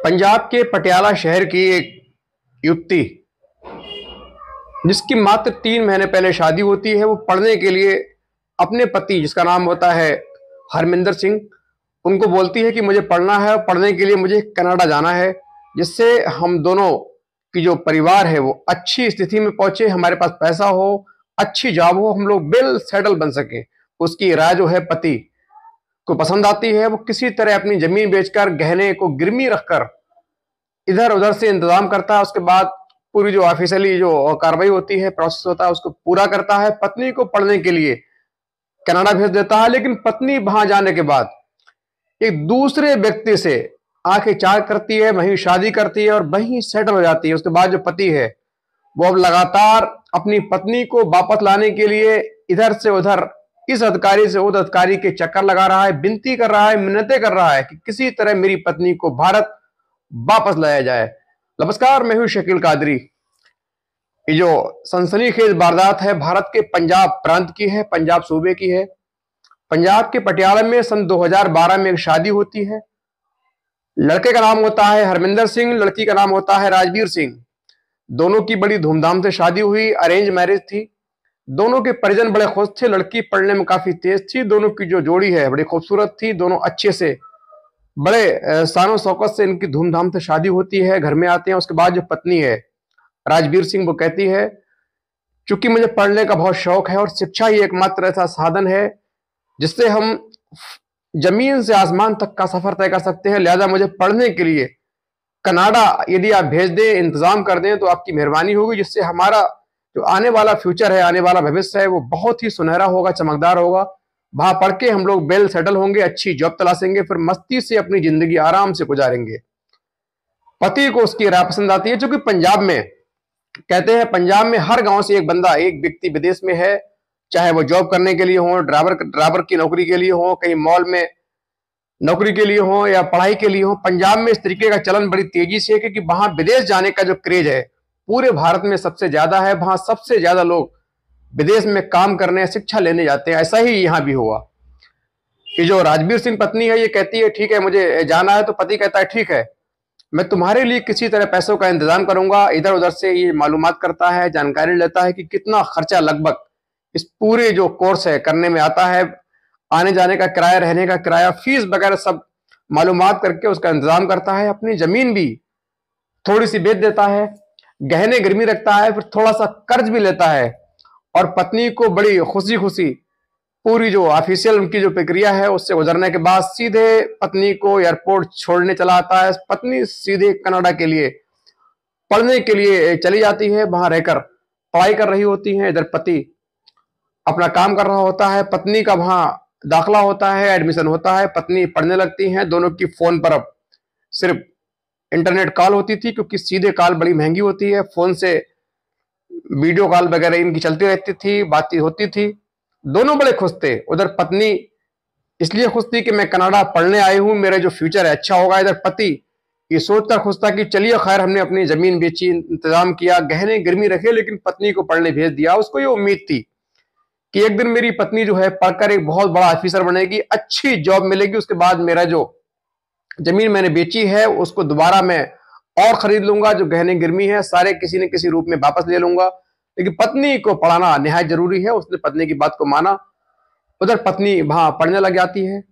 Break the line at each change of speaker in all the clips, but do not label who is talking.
पंजाब के पटियाला शहर की एक युवती जिसकी मात्र 3 महीने पहले शादी होती है, वो पढ़ने के लिए अपने पति जिसका नाम होता है हरमिंदर सिंह, उनको बोलती है कि मुझे पढ़ना है और पढ़ने के लिए मुझे कनाडा जाना है, जिससे हम दोनों की जो परिवार है वो अच्छी स्थिति में पहुंचे, हमारे पास पैसा हो, अच्छी जॉब हो, हम लोग वेल सेटल बन सके। उसकी राय जो है पति को पसंद आती है। वो किसी तरह अपनी जमीन बेचकर गहने को गिरवी रखकर इधर उधर से इंतजाम करता है। उसके बाद पूरी जो ऑफिशियली जो कार्रवाई होती है, प्रोसेस होता है, उसको पूरा करता है। पत्नी को पढ़ने के लिए कनाडा भेज देता है, लेकिन पत्नी वहां जाने के बाद एक दूसरे व्यक्ति से आंखें चार करती है, वहीं शादी करती है और वहीं सेटल हो जाती है। उसके बाद जो पति है वो अब लगातार अपनी पत्नी को वापस लाने के लिए इधर से उधर, इस अधिकारी से उस अधिकारी के चक्कर लगा रहा है, विनती कर रहा है, मिन्नतें कर रहा है कि किसी तरह मेरी पत्नी को भारत वापस लाया जाए। नमस्कार, मैं हूं शकील कादरी। ये जो सनसनीखेज वारदात है भारत के पंजाब प्रांत की है, पंजाब सूबे की है। पंजाब के पटियाला में सन 2012 में एक शादी होती है। लड़के का नाम होता है हरमिंदर सिंह, लड़की का नाम होता है राजवीर सिंह। दोनों की बड़ी धूमधाम से शादी हुई, अरेंज मैरिज थी। दोनों के परिजन बड़े खुश थे, लड़की पढ़ने में काफी तेज थी। दोनों की जो जोड़ी है बड़ी खूबसूरत थी। दोनों अच्छे से बड़े शानो शौकत से इनकी धूमधाम से शादी होती है, घर में आते हैं। उसके बाद जो पत्नी है राजवीर सिंह, वो कहती है चूंकि मुझे पढ़ने का बहुत शौक है और शिक्षा ही एकमात्र ऐसा साधन है जिससे हम जमीन से आसमान तक का सफर तय कर सकते हैं, लिहाजा मुझे पढ़ने के लिए कनाडा यदि आप भेज दें, इंतजाम कर दें तो आपकी मेहरबानी होगी, जिससे हमारा जो आने वाला फ्यूचर है, आने वाला भविष्य है, वो बहुत ही सुनहरा होगा, चमकदार होगा। वहां पढ़ के हम लोग वेल सेटल होंगे, अच्छी जॉब तलाशेंगे, फिर मस्ती से अपनी जिंदगी आराम से गुजारेंगे। पति को उसकी राय पसंद आती है, क्योंकि पंजाब में कहते हैं पंजाब में हर गांव से एक बंदा, एक व्यक्ति विदेश में है, चाहे वो जॉब करने के लिए हो, ड्राइवर की नौकरी के लिए हो, कहीं मॉल में नौकरी के लिए हो या पढ़ाई के लिए हो। पंजाब में इस तरीके का चलन बड़ी तेजी से है, क्योंकि वहां विदेश जाने का जो क्रेज है पूरे भारत में सबसे ज्यादा है। वहां सबसे ज्यादा लोग विदेश में काम करने, शिक्षा लेने जाते हैं। ऐसा ही यहां भी हुआ कि जो राजवीर सिंह पत्नी है, ये कहती है ठीक है मुझे जाना है, तो पति कहता है ठीक है, मैं तुम्हारे लिए किसी तरह पैसों का इंतजाम करूंगा। इधर उधर से ये मालूमात करता है, जानकारी लेता है कि कितना खर्चा लगभग इस पूरे जो कोर्स है करने में आता है, आने जाने का किराया, रहने का किराया, फीस वगैरह सब मालूमात करके उसका इंतजाम करता है। अपनी जमीन भी थोड़ी सी बेच देता है, गहने गिरवी रखता है, फिर थोड़ा सा कर्ज भी लेता है और पत्नी को बड़ी खुशी खुशी पूरी जो ऑफिशियल उनकी जो प्रक्रिया है उससे गुजरने के बाद सीधे पत्नी को एयरपोर्ट छोड़ने चला आता है। पत्नी सीधे कनाडा के लिए पढ़ने के लिए चली जाती है, वहां रहकर पढ़ाई कर रही होती है। इधर पति अपना काम कर रहा होता है, पत्नी का वहां दाखिला होता है, एडमिशन होता है, पत्नी पढ़ने लगती है। दोनों की फोन पर अब सिर्फ इंटरनेट कॉल होती थी, क्योंकि सीधे कॉल बड़ी महंगी होती है। फोन से वीडियो कॉल वगैरह इनकी चलती रहती थी, बातचीत होती थी। दोनों बड़े खुश थे। उधर पत्नी इसलिए खुश थी कि मैं कनाडा पढ़ने आई हूं, मेरा जो फ्यूचर है अच्छा होगा। इधर पति ये सोचकर खुश था कि चलिए खैर, हमने अपनी जमीन बेची, इंतजाम किया, गहने गिरवी रखे, लेकिन पत्नी को पढ़ने भेज दिया। उसको ये उम्मीद थी कि एक दिन मेरी पत्नी जो है पढ़कर एक बहुत बड़ा ऑफिसर बनेगी, अच्छी जॉब मिलेगी, उसके बाद मेरा जो जमीन मैंने बेची है उसको दोबारा मैं और खरीद लूंगा, जो गहने गिरवी है सारे किसी न किसी रूप में वापस ले लूंगा। लेकिन पत्नी को पढ़ाना निहायत जरूरी है, उसने पत्नी की बात को माना। उधर पत्नी वहां पढ़ने लग जाती है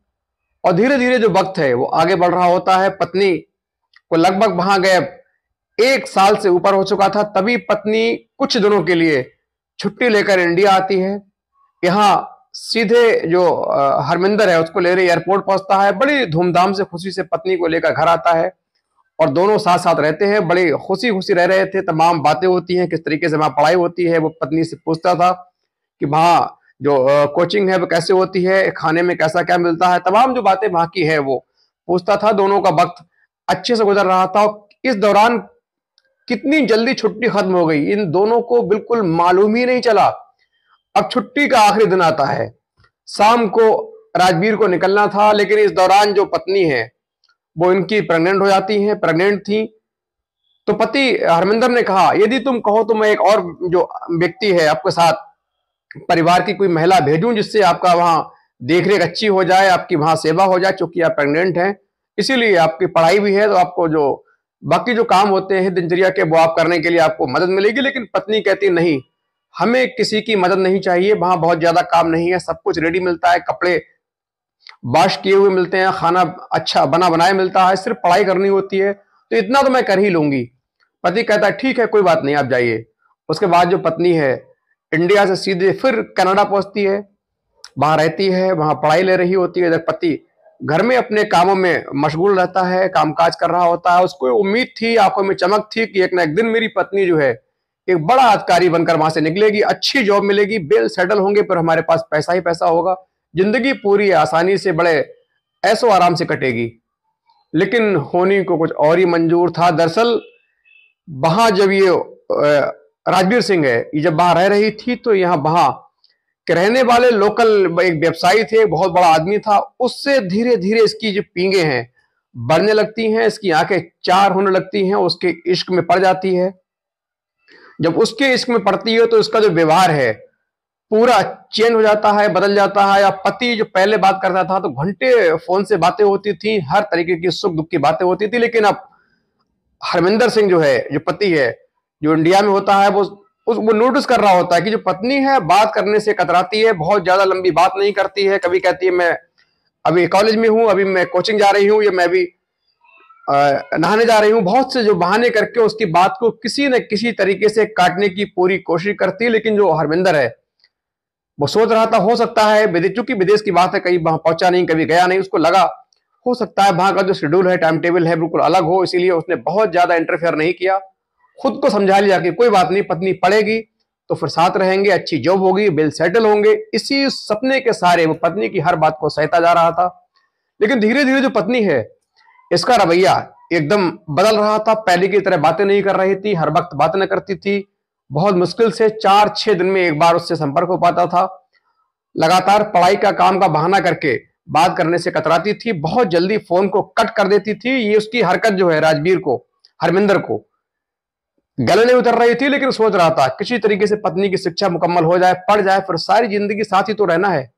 और धीरे धीरे जो वक्त है वो आगे बढ़ रहा होता है। पत्नी को लगभग वहां गए 1 साल से ऊपर हो चुका था, तभी पत्नी कुछ दिनों के लिए छुट्टी लेकर इंडिया आती है। यहाँ सीधे जो हरमिंदर है उसको लेकर एयरपोर्ट पहुंचता है, बड़ी धूमधाम से खुशी से पत्नी को लेकर घर आता है और दोनों साथ साथ रहते हैं। बड़ी खुशी खुशी रह रहे थे, तमाम बातें होती हैं, किस तरीके से वहां पढ़ाई होती है। वो पत्नी से पूछता था कि वहां जो कोचिंग है वो कैसे होती है, खाने में कैसा क्या मिलता है, तमाम जो बातें वहां की है वो पूछता था। दोनों का वक्त अच्छे से गुजर रहा था। इस दौरान कितनी जल्दी छुट्टी खत्म हो गई, इन दोनों को बिल्कुल मालूम ही नहीं चला। अब छुट्टी का आखिरी दिन आता है, शाम को राजवीर को निकलना था, लेकिन इस दौरान जो पत्नी है वो इनकी प्रेग्नेंट हो जाती हैं, प्रेग्नेंट थी। तो पति हरमिंदर ने कहा यदि तुम कहो तो मैं एक और जो व्यक्ति है आपके साथ, परिवार की कोई महिला भेजूं जिससे आपका वहां देखरेख अच्छी हो जाए, आपकी वहां सेवा हो जाए, चूंकि आप प्रेग्नेंट हैं। इसीलिए आपकी पढ़ाई भी है तो आपको जो बाकी जो काम होते हैं दिनचर्या के वो आप करने के लिए आपको मदद मिलेगी। लेकिन पत्नी कहती नहीं, हमें किसी की मदद नहीं चाहिए, वहां बहुत ज्यादा काम नहीं है, सब कुछ रेडी मिलता है, कपड़े वॉश किए हुए मिलते हैं, खाना अच्छा बना बनाया मिलता है, सिर्फ पढ़ाई करनी होती है, तो इतना तो मैं कर ही लूंगी। पति कहता है ठीक है कोई बात नहीं आप जाइए। उसके बाद जो पत्नी है इंडिया से सीधे फिर कनाडा पहुंचती है, वहां रहती है, वहां पढ़ाई ले रही होती है। इधर पति घर में अपने कामों में मशगूल रहता है, कामकाज कर रहा होता है। उसको उम्मीद थी, आंखों में चमक थी कि एक ना एक दिन मेरी पत्नी जो है एक बड़ा अधिकारी बनकर वहां से निकलेगी, अच्छी जॉब मिलेगी, वेल सेटल होंगे, पर हमारे पास पैसा ही पैसा होगा, जिंदगी पूरी आसानी से बड़े ऐसो आराम से कटेगी। लेकिन होनी को कुछ और ही मंजूर था। दरअसल वहां जब ये राजवीर सिंह है, ये जब वहां रह रही थी तो यहाँ वहां के रहने वाले लोकल एक व्यवसायी थे, बहुत बड़ा आदमी था, उससे धीरे धीरे इसकी जो पींगे हैं बढ़ने लगती हैं, इसकी आंखें चार होने लगती हैं, उसके इश्क में पड़ जाती है। जब उसके इश्क में पड़ती है तो इसका जो व्यवहार है पूरा चेंज हो जाता है, बदल जाता है। या पति जो पहले बात करता था तो घंटे फोन से बातें होती थी, हर तरीके की सुख दुख की बातें होती थी, लेकिन अब हरमिंदर सिंह जो है, जो पति है, जो इंडिया में होता है, वो नोटिस कर रहा होता है कि जो पत्नी है बात करने से कतराती है, बहुत ज्यादा लंबी बात नहीं करती है। कभी कहती है मैं अभी कॉलेज में हूं, अभी मैं कोचिंग जा रही हूं, या मैं अभी नहाने जा रही हूं, बहुत से जो बहाने करके उसकी बात को किसी न किसी तरीके से काटने की पूरी कोशिश करती है। लेकिन जो हरमिंदर है वो सोच रहा था हो सकता है, चूंकि विदेश की बात है, कहीं वहां पहुंचा नहीं, कभी गया नहीं, उसको लगा हो सकता है वहां का जो शेड्यूल है, टाइम टेबल है, बिल्कुल अलग हो, इसीलिए उसने बहुत ज्यादा इंटरफेयर नहीं किया। खुद को समझा लिया कि कोई बात नहीं, पत्नी पढ़ेगी तो फिर साथ रहेंगे, अच्छी जॉब होगी, बिल सेटल होंगे, इसी सपने के सारे वो पत्नी की हर बात को सहता जा रहा था। लेकिन धीरे धीरे जो पत्नी है इसका रवैया एकदम बदल रहा था। पहले की तरह बातें नहीं कर रही थी, हर वक्त बातें न करती थी, बहुत मुश्किल से 4-6 दिन में एक बार उससे संपर्क हो पाता था। लगातार पढ़ाई का काम का बहाना करके बात करने से कतराती थी, बहुत जल्दी फोन को कट कर देती थी। ये उसकी हरकत जो है राजवीर को, हरमिंदर को गले नहीं उतर रही थी, लेकिन सोच रहा था किसी तरीके से पत्नी की शिक्षा मुकम्मल हो जाए, पढ़ जाए, फिर सारी जिंदगी साथ ही तो रहना है।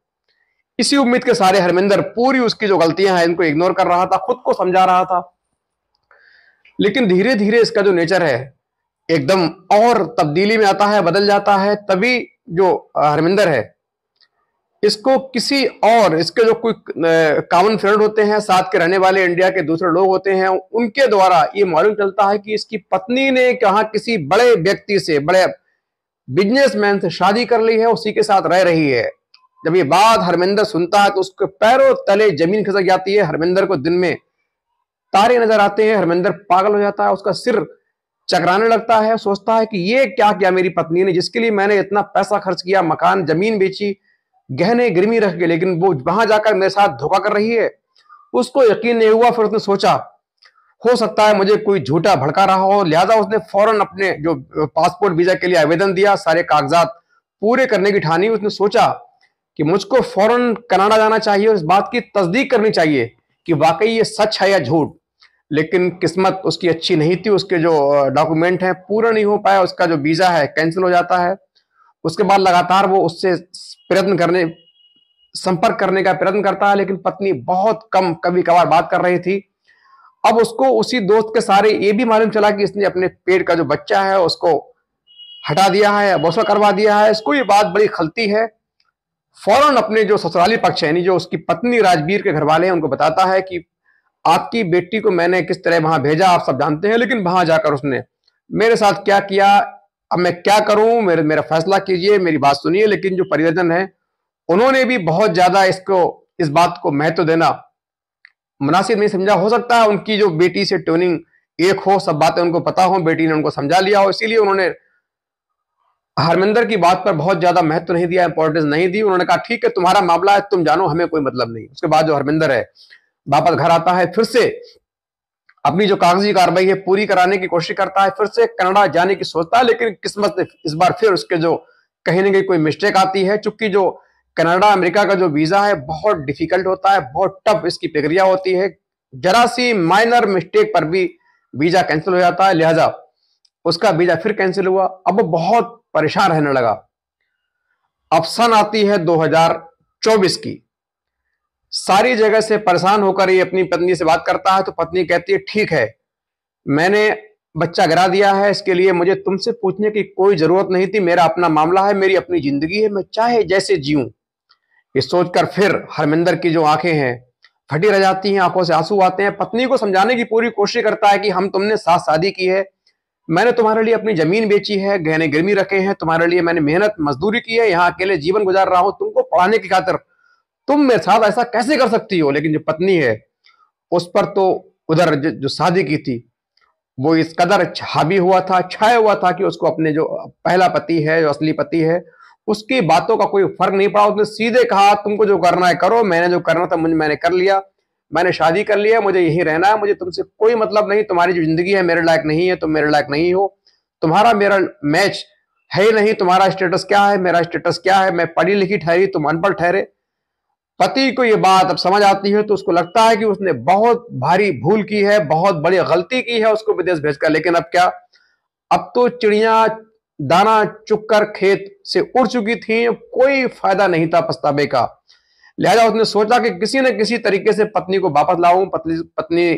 इसी उम्मीद के सारे हरमिंदर पूरी उसकी जो गलतियां हैं इनको इग्नोर कर रहा था, खुद को समझा रहा था। लेकिन धीरे धीरे इसका जो नेचर है एकदम और तब्दीली में आता है, बदल जाता है। तभी जो हरमिंदर है इसको किसी और इसके जो कोई कॉमन फ्रेंड होते हैं, साथ के रहने वाले इंडिया के दूसरे लोग होते हैं, उनके द्वारा ये मालूम चलता है कि इसकी पत्नी ने कहा किसी बड़े व्यक्ति से, बड़े बिजनेसमैन से शादी कर ली है, उसी के साथ रह रही है। जब ये बात हरमिंदर सुनता है तो उसके पैरों तले जमीन खिसक जाती है। हरमिंदर को दिन में तारे नजर आते हैं, हरमिंदर पागल हो जाता है, उसका सिर चकराने लगता है, सोचता है कि ये क्या किया मेरी पत्नी ने, जिसके लिए मैंने इतना पैसा खर्च किया, मकान जमीन बेची, गहने गिरवी रख के, लेकिन वो वहां जाकर मेरे साथ धोखा कर रही है। उसको यकीन नहीं हुआ। फिर उसने सोचा हो सकता है मुझे कोई झूठा भड़का रहा हो, लिहाजा उसने फौरन अपने जो पासपोर्ट वीजा के लिए आवेदन दिया, सारे कागजात पूरे करने की ठानी। उसने सोचा कि मुझको फौरन कनाडा जाना चाहिए और इस बात की तस्दीक करनी चाहिए कि वाकई ये सच है या झूठ। लेकिन किस्मत उसकी अच्छी नहीं थी, उसके जो डॉक्यूमेंट हैं पूरा नहीं हो पाया, उसका जो वीजा है कैंसिल हो जाता है। उसके बाद लगातार वो उससे संपर्क करने का प्रयत्न करता है, लेकिन पत्नी बहुत कम कभी कभार बात कर रही थी। अब उसको उसी दोस्त के सारे ये भी मालूम चला कि इसने अपने पेट का जो बच्चा है उसको हटा दिया है, बसवा करवा दिया है। इसको ये बात बड़ी खलती है। फौरन अपने जो ससुराली पक्ष है, यानी जो उसकी पत्नी राजवीर के घर वाले हैं, उनको बताता है कि आपकी बेटी को मैंने किस तरह वहां भेजा आप सब जानते हैं, लेकिन वहां जाकर उसने मेरे साथ क्या किया, अब मैं क्या करूं, मेरा फैसला कीजिए, मेरी बात सुनिए। लेकिन जो परिजन है उन्होंने भी बहुत ज्यादा इस बात को महत्व देना मुनासिब नहीं समझा। हो सकता है उनकी जो बेटी से ट्यूनिंग एक हो, सब बातें उनको पता हो, बेटी ने उनको समझा लिया हो, इसीलिए उन्होंने हरमिंदर की बात पर बहुत ज्यादा महत्व नहीं दिया, इंपॉर्टेंस नहीं दी। उन्होंने कहा ठीक है तुम्हारा मामला है, तुम जानो, हमें कोई मतलब नहीं। उसके बाद जो हरमिंदर है वापस घर आता है, फिर से अपनी जो कागजी कार्रवाई है पूरी कराने की कोशिश करता है, फिर से कनाडा जाने की सोचता है। लेकिन किस्मत ने इस बार फिर उसके जो कहीं ना कहीं कोई मिस्टेक आती है, चूंकि जो कनाडा अमेरिका का जो वीजा है बहुत डिफिकल्ट होता है, बहुत टफ इसकी प्रक्रिया होती है, जरा सी माइनर मिस्टेक पर भी वीजा कैंसिल हो जाता है। लिहाजा उसका वीजा फिर कैंसिल हुआ। अब वो बहुत परेशान रहने लगा। अब सन आती है 2024 की। सारी जगह से परेशान होकर ये अपनी पत्नी से बात करता है तो पत्नी कहती है ठीक है, मैंने बच्चा गिरा दिया है, इसके लिए मुझे तुमसे पूछने की कोई जरूरत नहीं थी, मेरा अपना मामला है, मेरी अपनी जिंदगी है, मैं चाहे जैसे जीऊं। ये सोचकर फिर हरमिंदर की जो आंखें हैं फटी रह जाती हैं, आंखों से आंसू आते हैं। पत्नी को समझाने की पूरी कोशिश करता है कि हम तुमने साथ शादी की है, मैंने तुम्हारे लिए अपनी जमीन बेची है, गहने गिरवी रखे हैं, तुम्हारे लिए मैंने मेहनत मजदूरी की है, यहाँ अकेले जीवन गुजार रहा हूं तुमको पढ़ाने की खातिर, तुम मेरे साथ ऐसा कैसे कर सकती हो। लेकिन जो पत्नी है उस पर तो उधर जो शादी की थी वो इस कदर हावी हुआ था, छाया हुआ था कि उसको अपने जो पहला पति है, जो असली पति है, उसकी बातों का कोई फर्क नहीं पड़ा। उसने सीधे कहा तुमको जो करना है करो, मैंने जो करना था मुझे मैंने कर लिया, मैंने शादी कर लिया, मुझे यही रहना है, मुझे तुमसे कोई मतलब नहीं, तुम्हारी जो जिंदगी है मेरे लायक नहीं है, तुम मेरे लायक नहीं हो, तुम्हारा मेरा मैच है ही नहीं, तुम्हारा स्टेटस क्या है, मेरा स्टेटस क्या है, मैं पढ़ी लिखी ठहरी, तुम अनपढ़ ठहरे। पति को ये बात अब समझ आती है तो उसको लगता है कि उसने बहुत भारी भूल की है, बहुत बड़ी गलती की है उसको विदेश भेजकर। लेकिन अब क्या, अब तो चिड़िया दाना चुगकर खेत से उड़ चुकी थी, कोई फायदा नहीं था पछतावे का। लिहाजा उसने सोचा कि किसी न किसी तरीके से पत्नी को वापस लाऊं। पत्नी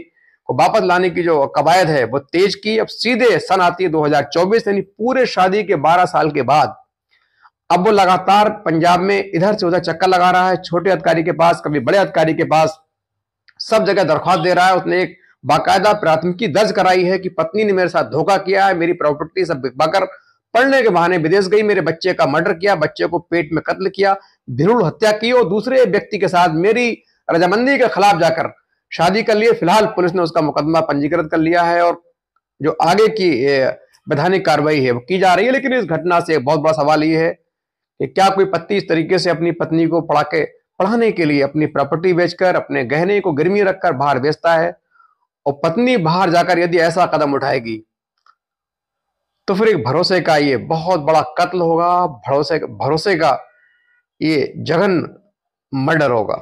को वापस लाने की जो कवायद है वो तेज की। अब सीधे सन आती है 2024, यानी पूरे शादी के 12 साल के बाद। अब वो लगातार पंजाब में इधर से उधर चक्कर लगा रहा है, छोटे अधिकारी के पास, कभी बड़े अधिकारी के पास, सब जगह दरख्वास्त दे रहा है। उसने एक बाकायदा प्राथमिकी दर्ज कराई है कि पत्नी ने मेरे साथ धोखा किया है, मेरी प्रॉपर्टी सब बिकवाकर पढ़ने के बहाने विदेश गई, मेरे बच्चे का मर्डर किया, बच्चे को पेट में कत्ल किया, भ्रूण हत्या की और दूसरे व्यक्ति के साथ मेरी रजामंदी के खिलाफ जाकर शादी कर लिए। फिलहाल पुलिस ने उसका मुकदमा पंजीकृत कर लिया है और जो आगे की वैधानिक कार्रवाई है वो की जा रही है। लेकिन इस घटना से बहुत बड़ा सवाल ये है कि क्या कोई पति इस तरीके से अपनी पत्नी को पढ़ाने के लिए अपनी प्रॉपर्टी बेचकर, अपने गहने को गिरवी रखकर बाहर बेचता है, और पत्नी बाहर जाकर यदि ऐसा कदम उठाएगी तो फिर एक भरोसे का ये बहुत बड़ा कत्ल होगा, भरोसे भरोसे का ये जघन मर्डर होगा।